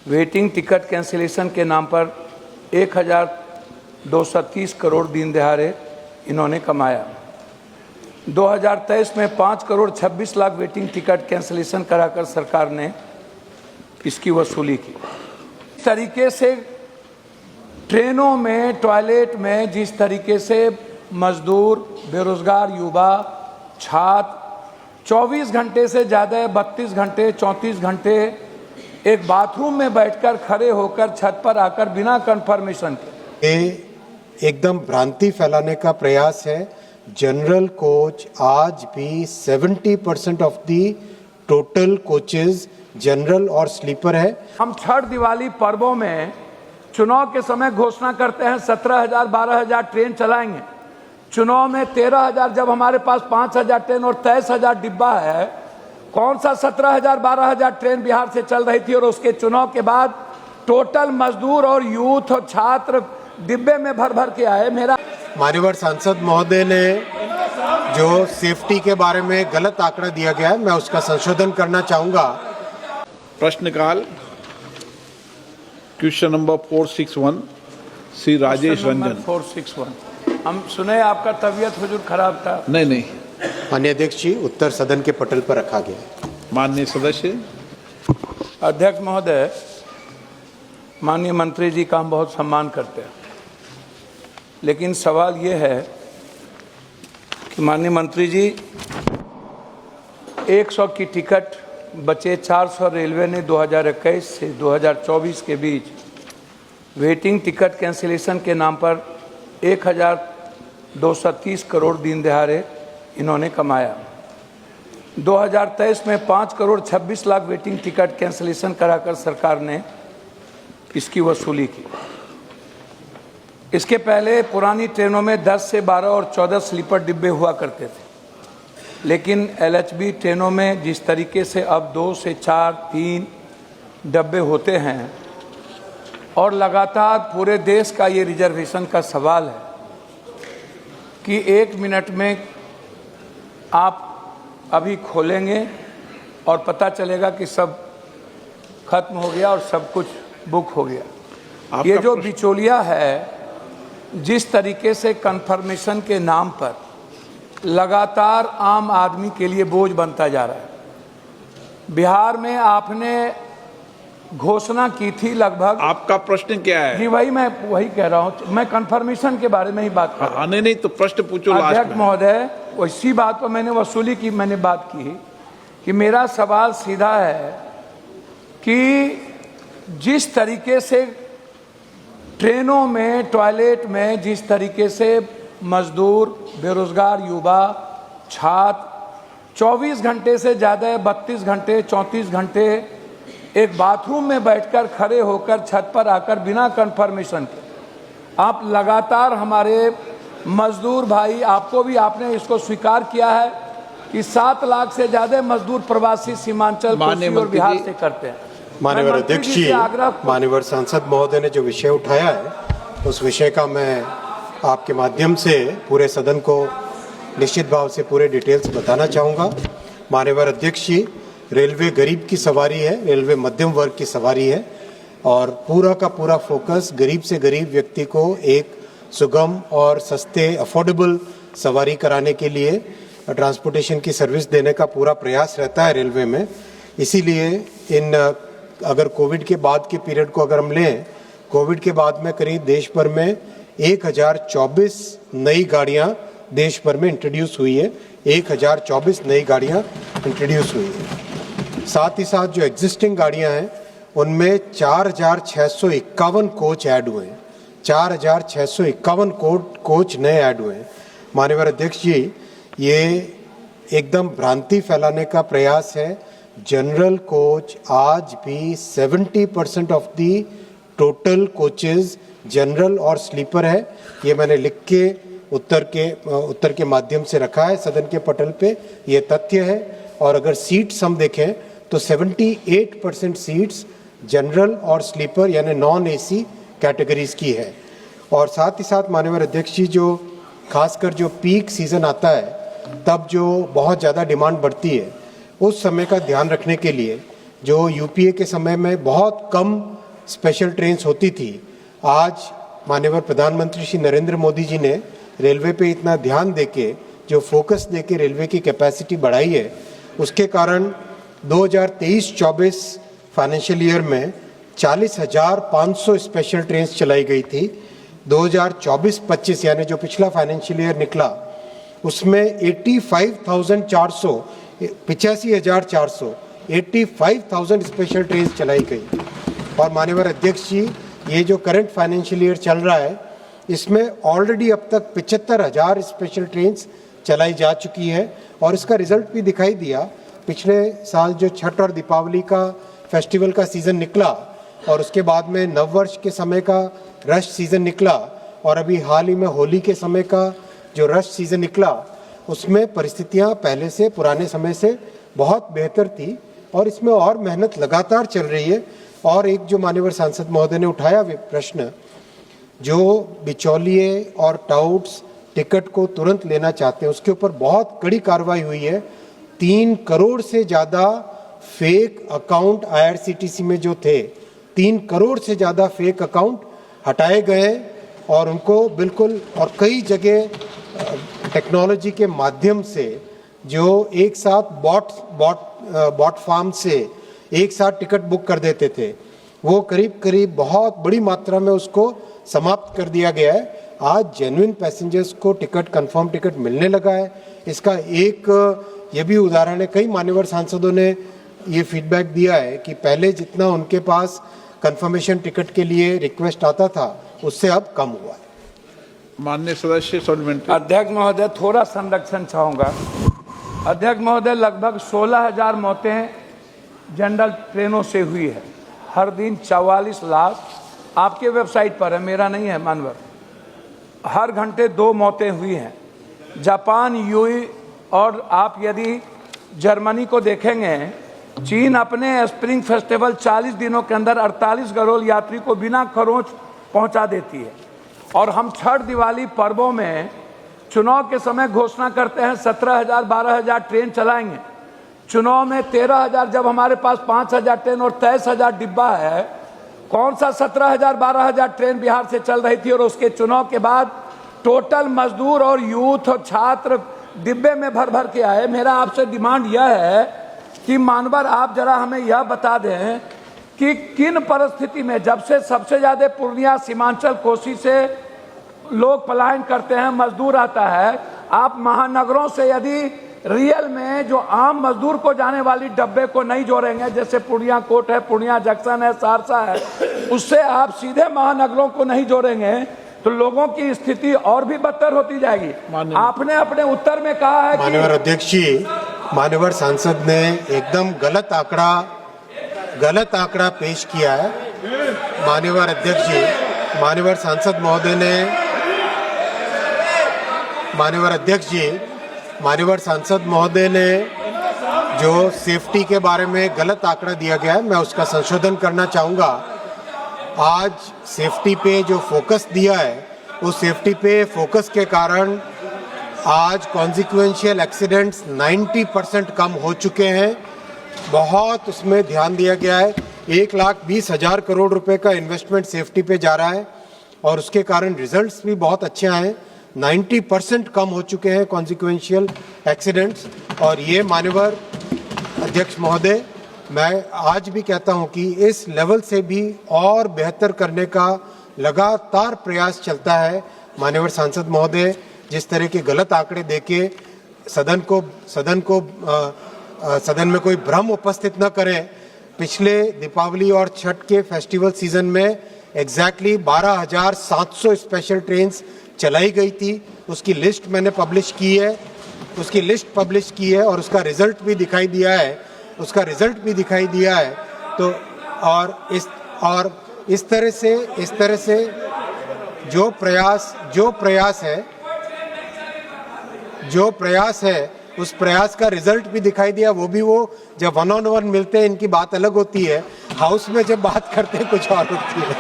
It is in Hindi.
वेटिंग टिकट कैंसिलेशन के नाम पर 1230 करोड़ दीन दहाड़े इन्होंने कमाया। 2023 में 5 crore 26 lakh waiting ticket cancellation कराकर सरकार ने इसकी वसूली की। इस तरीके से ट्रेनों में, टॉयलेट में जिस तरीके से मजदूर, बेरोजगार युवा, छात्र 24 घंटे से ज़्यादा 32 घंटे, 34 घंटे एक बाथरूम में बैठकर, खड़े होकर, छत पर आकर बिना कंफर्मेशन के एकदम भ्रांति फैलाने का प्रयास है। जनरल कोच आज भी 70% of the total coaches general और स्लीपर है। हम छठ, दिवाली पर्वों में चुनाव के समय घोषणा करते हैं 17,000 12,000 ट्रेन चलाएंगे। चुनाव में 13,000, जब हमारे पास 5,000 ट्रेन और 23,000 डिब्बा है, कौन सा 17,000 12,000 ट्रेन बिहार से चल रही थी? और उसके चुनाव के बाद टोटल मजदूर और यूथ और छात्र डिब्बे में भर भर के आए। मेरा मान्यवर सांसद महोदय ने जो सेफ्टी के बारे में गलत आंकड़ा दिया गया है, मैं उसका संशोधन करना चाहूंगा। प्रश्नकाल क्वेश्चन नंबर 461 श्री राजेश रंजन। 461 हम सुने आपका तबीयत हुजूर खराब था। नहीं, माननीय अध्यक्ष जी, उत्तर सदन के पटल पर रखा गया। माननीय सदस्य। अध्यक्ष महोदय, माननीय मंत्री जी का हम बहुत सम्मान करते हैं, लेकिन सवाल ये है कि माननीय मंत्री जी, 100 की टिकट बचे 400 रेलवे ने 2021 से 2024 के बीच वेटिंग टिकट कैंसिलेशन के नाम पर 1230 करोड़ दीन दहाड़े इन्होंने कमाया। 2023 में 5 crore 26 lakh waiting ticket cancellation कराकर सरकार ने इसकी वसूली की। इसके पहले पुरानी ट्रेनों में 10 से 12 और 14 स्लीपर डिब्बे हुआ करते थे, लेकिन एलएचबी ट्रेनों में जिस तरीके से अब 2 से 4, 3 डब्बे होते हैं और लगातार पूरे देश का ये रिजर्वेशन का सवाल है कि 1 मिनट में आप अभी खोलेंगे और पता चलेगा कि सब खत्म हो गया और सब कुछ बुक हो गया। ये जो बिचौलिया है, जिस तरीके से कंफर्मेशन के नाम पर लगातार आम आदमी के लिए बोझ बनता जा रहा है। बिहार में आपने घोषणा की थी लगभग। आपका प्रश्न क्या है? जी वही कह रहा हूँ, मैं कंफर्मेशन के बारे में ही बात कर रहा हूँ। नहीं, तो प्रश्न पूछो। अध्यक्ष महोदय, इसी बात पर मैंने वसूली की, मैंने बात की कि मेरा सवाल सीधा है कि जिस तरीके से ट्रेनों में, टॉयलेट में जिस तरीके से मजदूर, बेरोजगार युवा, छात्र 24 घंटे से ज़्यादा 32 घंटे, 34 घंटे एक बाथरूम में बैठकर, खड़े होकर, छत पर आकर बिना कंफर्मेशन के आप लगातार हमारे मजदूर भाई, आपको भी आपने इसको स्वीकार किया है कि 7 लाख से ज़्यादा मजदूर प्रवासी सीमांचल और बिहार से करते हैं। माननीय अध्यक्ष जी, माननीय सांसद महोदय ने जो विषय उठाया है, उस विषय का मैं आपके माध्यम से पूरे सदन को निश्चित भाव से पूरे डिटेल्स बताना चाहूँगा। माननीय अध्यक्ष जी, रेलवे गरीब की सवारी है, रेलवे मध्यम वर्ग की सवारी है और पूरा का पूरा फोकस गरीब से गरीब व्यक्ति को एक सुगम और सस्ते, अफोर्डेबल सवारी कराने के लिए ट्रांसपोर्टेशन की सर्विस देने का पूरा प्रयास रहता है रेलवे में। इसीलिए अगर कोविड के बाद के पीरियड को अगर हम लें, कोविड के बाद में करीब देश भर में 1024 नई गाड़ियां देश भर में इंट्रोड्यूस हुई है। 1024 नई गाड़ियां इंट्रोड्यूस हुई है। साथ ही साथ जो एग्जिस्टिंग गाड़ियां हैं, उनमें 4,651 कोच ऐड हुए हैं। 4,651 कोच नए ऐड हुए हैं। माननीय अध्यक्ष जी, ये एकदम भ्रांति फैलाने का प्रयास है। जनरल कोच आज भी 70% of the total coaches general और स्लीपर है। ये मैंने लिख के उत्तर के माध्यम से रखा है सदन के पटल पे, ये तथ्य है। और अगर सीट्स हम देखें तो 78% सीट्स जनरल और स्लीपर यानी नॉन एसी कैटेगरीज की है। और साथ ही साथ माननीय अध्यक्ष जी, जो खासकर जो पीक सीजन आता है, तब जो बहुत ज़्यादा डिमांड बढ़ती है, उस समय का ध्यान रखने के लिए जो यूपीए के समय में बहुत कम स्पेशल ट्रेन्स होती थी, आज माननीय प्रधानमंत्री श्री नरेंद्र मोदी जी ने रेलवे पे इतना ध्यान देके, जो फोकस देके रेलवे की कैपेसिटी बढ़ाई है, उसके कारण 2023-24 फाइनेंशियल ईयर में 40,500 स्पेशल ट्रेन्स चलाई गई थी। 2024-25 यानी जो पिछला फाइनेंशियल ईयर निकला, उसमें 85,000 स्पेशल ट्रेन चलाई गई। और माननीय अध्यक्ष जी, ये जो करंट फाइनेंशियल ईयर चल रहा है, इसमें ऑलरेडी अब तक 75,000 स्पेशल ट्रेन चलाई जा चुकी है और इसका रिजल्ट भी दिखाई दिया। पिछले साल जो छठ और दीपावली का फेस्टिवल का सीज़न निकला और उसके बाद में नववर्ष के समय का रश सीज़न निकला और अभी हाल ही में होली के समय का जो रश सीज़न निकला, उसमें परिस्थितियां पहले से, पुराने समय से बहुत बेहतर थी और इसमें और मेहनत लगातार चल रही है। और एक जो माननीय सांसद महोदय ने उठाया प्रश्न, जो बिचौलिए और टाउट्स टिकट को तुरंत लेना चाहते हैं, उसके ऊपर बहुत कड़ी कार्रवाई हुई है। 3 करोड़ से ज़्यादा फेक अकाउंट IRCTC में जो थे, 3 करोड़ से ज़्यादा फेक अकाउंट हटाए गए और उनको बिल्कुल, और कई जगह टेक्नोलॉजी के माध्यम से जो एक साथ बॉट फार्म से एक साथ टिकट बुक कर देते थे, वो करीब करीब बहुत बड़ी मात्रा में उसको समाप्त कर दिया गया है। आज जेन्युइन पैसेंजर्स को टिकट, कंफर्म टिकट मिलने लगा है। इसका एक ये भी उदाहरण है, कई मान्यवर सांसदों ने ये फीडबैक दिया है कि पहले जितना उनके पास कंफर्मेशन टिकट के लिए रिक्वेस्ट आता था, उससे अब कम हुआ है। माननीय सदस्य सप्लीमेंट्री। अध्यक्ष महोदय, थोड़ा संरक्षण चाहूँगा। अध्यक्ष महोदय, लगभग 16,000 मौतें जनरल ट्रेनों से हुई है। हर दिन 44 लाख, आपके वेबसाइट पर है, मेरा नहीं है मानवर। हर घंटे 2 मौतें हुई हैं। जापान, यूएई और आप यदि जर्मनी को देखेंगे, चीन अपने स्प्रिंग फेस्टिवल 40 दिनों के अंदर 48 करोड़ यात्री को बिना खरोंच पहुंचा देती है। और हम छठ, दिवाली पर्वों में चुनाव के समय घोषणा करते हैं 17,000 12,000 ट्रेन चलाएंगे। चुनाव में 13,000, जब हमारे पास 5,000 ट्रेन और 23,000 डिब्बा है, कौन सा 17,000 12,000 ट्रेन बिहार से चल रही थी? और उसके चुनाव के बाद टोटल मजदूर और यूथ और छात्र डिब्बे में भर भर के आए। मेरा आपसे डिमांड यह है कि मानवर, आप जरा हमें यह बता दें कि किन परिस्थिति में, जब से सबसे ज्यादा पूर्णिया, सीमांचल, कोसी से लोग पलायन करते हैं, मजदूर आता है, आप महानगरों से यदि रियल में जो आम मजदूर को जाने वाली डब्बे को नहीं जोड़ेंगे, जैसे पूर्णिया कोट है, पूर्णिया जंक्शन है, सहरसा है, उससे आप सीधे महानगरों को नहीं जोड़ेंगे तो लोगों की स्थिति और भी बदतर होती जाएगी। आपने अपने उत्तर में कहा है माननीय अध्यक्ष जी, माननीय सांसद ने एकदम गलत आंकड़ा पेश किया है। माननीय अध्यक्ष जी, माननीय सांसद महोदय ने, माननीय अध्यक्ष जी, माननीय सांसद महोदय ने जो सेफ्टी के बारे में गलत आंकड़ा दिया गया है, मैं उसका संशोधन करना चाहूँगा। आज सेफ्टी पे जो फोकस दिया है, उस सेफ्टी पे फोकस के कारण आज कॉन्सिक्वेंशियल एक्सीडेंट्स 90% कम हो चुके हैं। बहुत उसमें ध्यान दिया गया है। 1,20,000 करोड़ रुपए का इन्वेस्टमेंट सेफ्टी पे जा रहा है और उसके कारण रिजल्ट्स भी बहुत अच्छे आए हैं। 90% कम हो चुके हैं कॉन्सिक्वेंशियल एक्सीडेंट्स। और ये माननीय अध्यक्ष महोदय, मैं आज भी कहता हूं कि इस लेवल से भी और बेहतर करने का लगातार प्रयास चलता है। माननीय सांसद महोदय, जिस तरह के गलत आंकड़े देके सदन में कोई भ्रम उपस्थित न करें। पिछले दीपावली और छठ के फेस्टिवल सीजन में एग्जैक्टली 12,700 स्पेशल ट्रेन चलाई गई थी। उसकी लिस्ट मैंने पब्लिश की है, और उसका रिजल्ट भी दिखाई दिया है। तो और इस तरह से जो प्रयास है उस प्रयास का रिजल्ट भी दिखाई दिया। वो जब 1-on-1 मिलते हैं, इनकी बात अलग होती है, हाउस में जब बात करते हैं कुछ और होती है।